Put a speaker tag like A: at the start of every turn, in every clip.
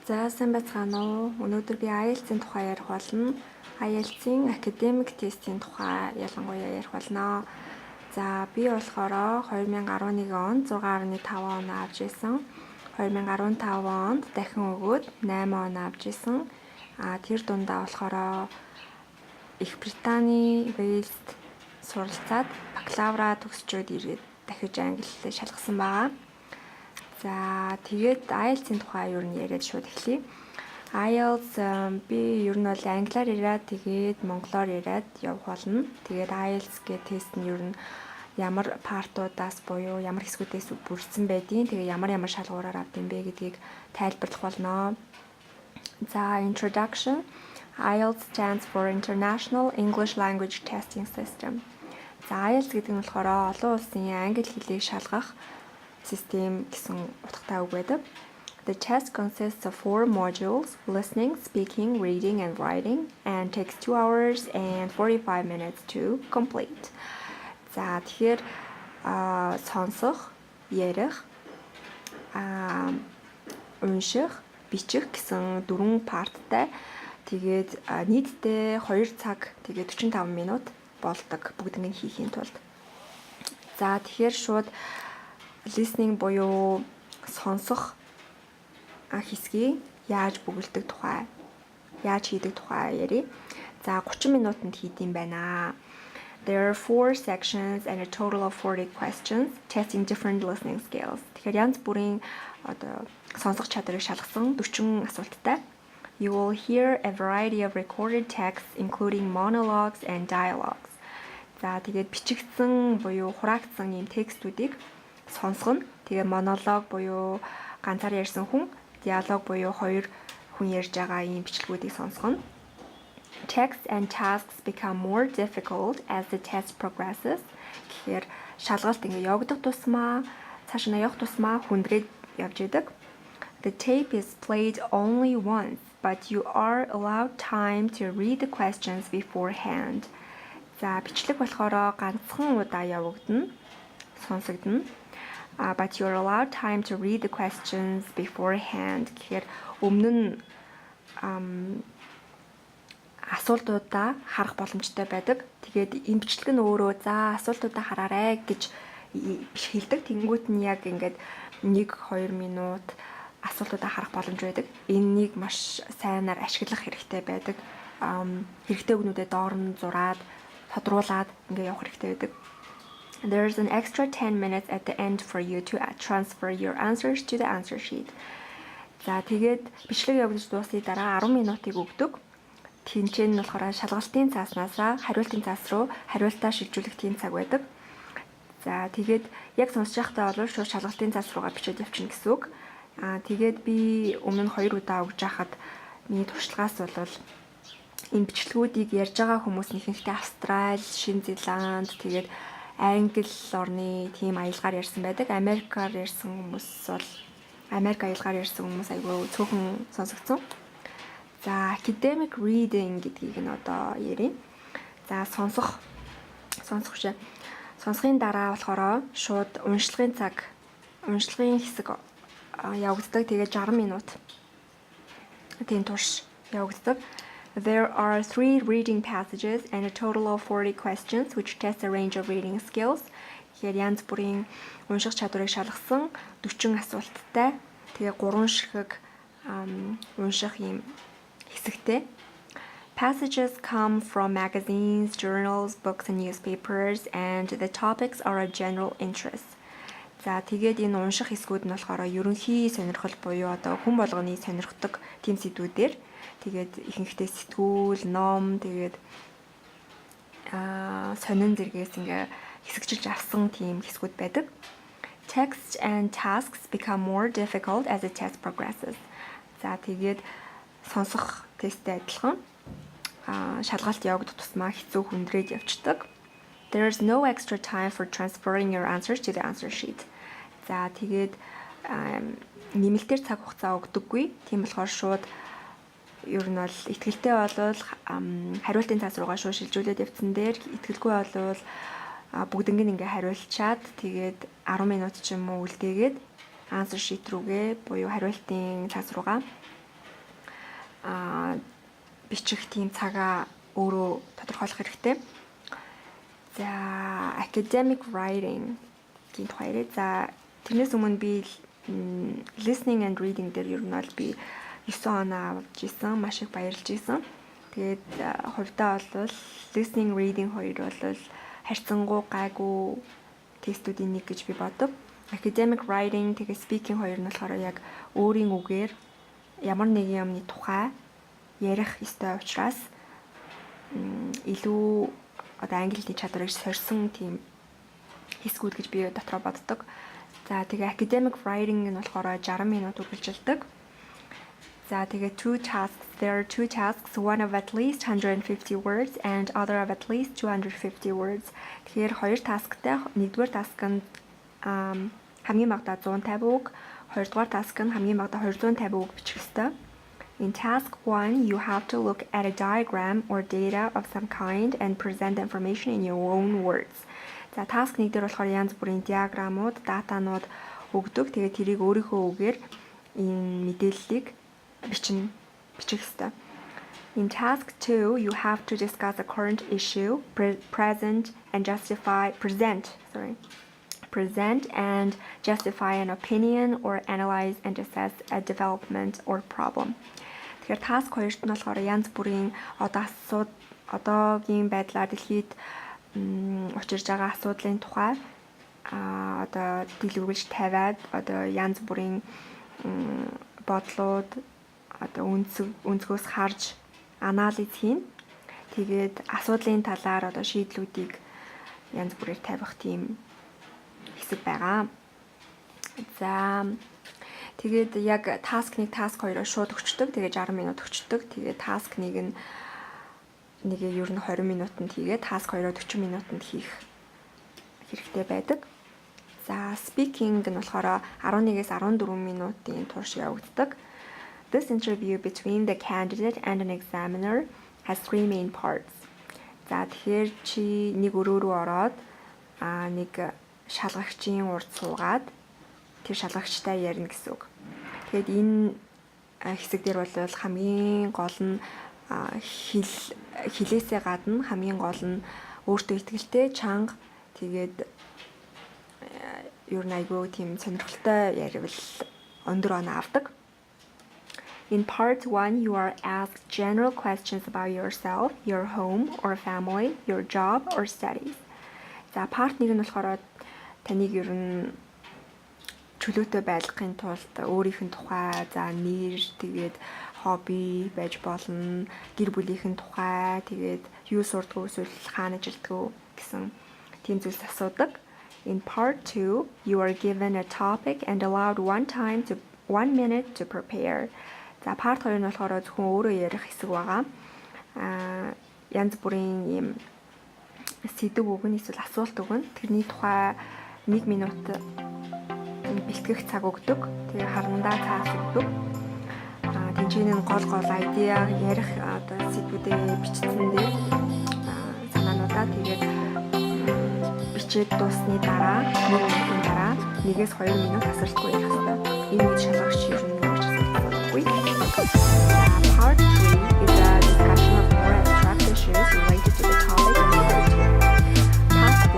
A: За сайн байцгаана уу. Өнөөдөр би IELTS-ийн тухай ярих болно. IELTS-ийн академик тестийн тухай ялангуяа ярих болно. За би болохоор 2011 онд 6.5 оноо авч исэн. 2015 онд дахин өгөөд 8 оноо авч исэн. Тэр дундаа болохоор Их Британий Вэльст суралцаад бакалавра төгсчөөд ирээд дахиж англи хэлээр шалгасан байгаа. За тэгээд IELTS-ийн тухай юу нэг яриад шууд эхлэе. IELTS би ер нь бол англиар яриад тэгээд монголоор яриад явах болно. Тэгээд IELTS гэх тест нь ер нь ямар партуудаас буюу ямар хэсгүүдээс бүрдсэн байдгийг тэгээд ямар шалгуураар авд юм бэ гэдгийг тайлбарлах болно. За introduction. IELTS stands for International English Language Testing System. За IELTS гэдэг нь болохоор олон улсын англи хэлийг шалгах систем гэсэн утгатай үг байдаг. The test consists of 4 modules: listening, speaking, reading, and writing, and takes 2 hours and 45 minutes to complete. За тэгэхээр сонсох, ярих, унших, бичих гэсэн 4 парттай. Тэгээд нийтдээ 2 цаг тэгээд 45 минут болдог бүгднийг хийхийн тулд. За тэгэхээр шууд listening буюу сонсох хэсгийг яаж бүгэлдэх тухай, яаж хийдэг тухай ярив. За 30 минутанд хийдэм байна. There are 4 sections and a total of 40 questions testing different listening skills. Тэгэхээр янз бүрийн сонсох чадрыг шалгасан 40 асуулттай. You will hear a variety of recorded texts including monologues and dialogues. За тэгээд бичигдсэн буюу хураагдсан ийм текстүүдийг сонсгоно. Тэгээ монолог буюу ганцаар ярьсан хүн, диалог буюу хоёр хүн ярьж байгаа ийм бичлэгүүдийг сонсгоно. Texts and tasks become more difficult as the test progresses. Тэгэхээр шалгалт ингэ явагдах тусмаа, цааш нь явах тусмаа хүндрээд явж идэг. The tape is played only once, but you are allowed time to read the questions beforehand. За бичлэг болохоор ганцхан удаа явагдана, сонсогдно. But you're allowed time to read the questions beforehand. Тэгэхээр өмнө нь асуултуудаа харах боломжтой байдаг. Тэгээд энэ бичлэг нь өөрөө за асуултуудаа хараарай гэж хэлдэг. Тэнгүүт нь яг ингээд 1-2 минут асуултуудаа харах боломж байдаг. Энэнийг маш сайнаар ашиглах хэрэгтэй байдаг. Хэрэгтэй үгнүүдэд доор нь зураад, тодруулаад ингээд явах хэрэгтэй байдаг. There's an extra 10 minutes at the end for you to transfer your answers to the answer sheet. За тэгээд бичлэг явагдаж дуусны дараа 10 минутыг өгдөг. Тэнцэн нь болохоор шалгалтын цааснаас хариултын цаас руу хариултаа шилжүүлэх тийм цаг байдаг. За тэгээд яг сонсож байхдаа бол шууд шалгалтын цаас руугаа бичиж явчихна гэсэн үг. Тэгээд би өмнө нь 2 удаа өгж байхад миний туршлагаас бол энэ бичлэгүүдийг ярьж байгаа хүмүүс нь ихэнхдээ Австрали, Шинэ Зеланд тэгээд Англи орны тийм аялгаар ярьсан байдаг. Америкаар ярьсан хүмүүс бол Америк аялгаар ярьсан хүмүүс айгүй цөөхөн сонсогдсон. За academic reading гэдгийг нь одоо ярив. За сонсох шээ. Сонсохын дараа болохоор шууд уншлагын хэсэг явагддаг. Тэгээд 60 минут тийм турш явагддаг. There are 3 reading passages and a total of 40 questions which test a range of reading skills. Тэгэхээр янз бүрийн унших чадварыг шалгасан 40 асуулттай. Тэгээ 3 ширхэг унших юм хэсэгтэй. Passages come from magazines, journals, books and newspapers and the topics are of general interest. За тэгээд энэ унших хэсгүүд нь болохоор ерөнхий сонирхол буюу одоо хүн болгоны сонирхдаг тийм сэдвүүдээр тэгээд ихэнхдээ сэтгүүл, ном, тэгээд сонин зэрэгээс ингээ хэсэгчилж авсан тийм хэсгүүд байдаг. Texts and tasks become more difficult as the test progresses. За тэгээд сонсох тесттэй адилхан шалгалт явагдах тусмаа хэцүү хүндрээд явцдаг. There is no extra time for transferring your answers to the answer sheet. За тэгээд нэмэлтээр цаг хугацаа өгдөггүй. Тийм болохоор шууд ер нь бол итгэлтэй болвол хариултын цаас руугаа шууд шилжүүлээд явцсан дээр итгэлгүй болвол бүгднийг ингээ хариулчаад тэгээд 10 минут ч юм уу үлдээгээд answer sheet рүүгээ буюу хариултын цаас руугаа бичих тийм цагаа өөрөө тодорхойлох хэрэгтэй. За academic writing гэх тухай. За тэрнээс өмнө би listening and reading дээр ер нь бол би 9 оноо авч исэн, маш их баярлж исэн. Тэгээд хувьдаа бол listening reading хоёр бол харьцангуй гайгүй тестүүдийн нэг гэж би боддог. Academic writing тэгээд speaking хоёр нь болохоор яг өөрийн үгээр ямар нэгэн юмны тухай ярих ёстой учраас илүү одоо англи хэлний чадварыг сорьсон тийм хэсгүүд гэж би дотроо боддог. За тэгээ academic writing нь болохоор 60 минут үргэлжилдэг. За тэгээ there are two tasks, one of at least 150 words and other of at least 250 words. Тэгэхээр хоёр тасктай. Нэгдүгээр таск нь хамгийн багадаа 150 үг, хоёрдугаар таск нь хамгийн багадаа 250 үг бичих ёстой. In task 1, you have to look at a diagram or data of some kind and present the information in your own words. За task 1 дээр болохоор янз бүрийн диаграмууд, датанууд өгдөг. Тэгээд тэрийг өөрийнхөө үгээр энэ мэдээллийг бичих ёстой. In task 2, you have to discuss a current issue, present and justify an opinion or analyze and assess a development or problem. Тэгэхээр task 2-т нь болохоор янз бүрийн одоогийн байдлаар дэлхийд учирж байгаа асуудлын тухай одоо дэлгэрүүлж тавиад одоо янз бүрийн бодлууд одоо өнцгөөс харж анализ хийн. Тэгээд асуудлын талаар одоо шийдлүүдийг янз бүрээр тавих тийм хэсэг байгаа. За тэгээд яг task 1, task 2-оо шууд өгчдөг. Тэгээд 60 минут өгчдөг. Тэгээд task 1 нэгээ ер нь 20 минутанд хийгээд task 2-оо 40 минутанд хийх хэрэгтэй байдаг. За speaking нь болохоор 11-ээс 14 минутын турш явагддаг. This interview between the candidate and an examiner has 3 main parts. За тэгэхээр чи нэг өрөө рүү ороод нэг шалгагчийн урд суугаад тэр шалгагчтай ярина гэсэн үг. Тэгээд энэ хэсэг дээр бол хамгийн гол нь хилээсээ гадна хамгийн гол нь өөртөө итгэлтэй, чанга тэгээд ер нь айгүй тийм сонирхолтой яривал өндөр оноо авдаг. In part 1, you are asked general questions about yourself, your home or family, your job or studies. За part 1 нь болохоор таныг ер нь чөлөөтэй байлгахын тулд өөрийнх нь тухай, за нэр, тэгээд хобби байж болно, гэр бүлийнхэн тухай, тэгээд юу сурдгөө эсвэл хаана ажилтгөө гэсэн тийм зүйлс асуудаг. In part 2, you are given a topic and allowed 1 minute to prepare. За part 2 нь болохоор зөвхөн өөрөө ярих хэсэг байгаа. Янз бүрийн юм сэдв өгнө, эсвэл асуулт өгнө. Тэрний тухай 1 минут бэлтгэх цаг өгдөг. Тэгээ харандаа цаас өгдөг. Тэнцэнийн гол идеа ярих одоо сэдвүүдээ бичсэн дээр санаануудаа тэгээд бичээд дуусны дараа 1 минутын дараа 1-2 минут асуултгүй ярих хэрэгтэй. Энэ үед шалгагч ер нь ямар ч асуудалгүй. Part 3 is a discussion of more abstract issues related to the topic and the task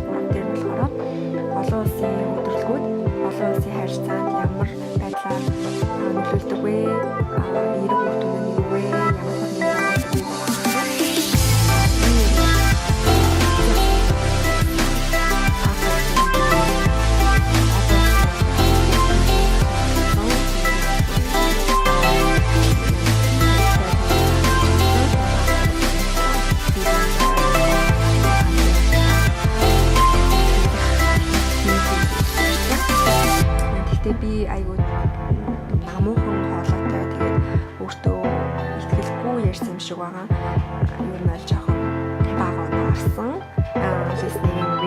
A: 3 дээр нь болохоор олон улсын өдөрлгүүд олон улсын харилцаанд ямар байдлаар нөлөөлдөг вэ? Эерэг үр дүн нь юу вэ? Ямар би айгүй намуухан хоолойтой тэгээд өөртөө итгэлгүй ярьсан юм шиг байгаа. Юу нь аль жоохон бага оноо орсон listening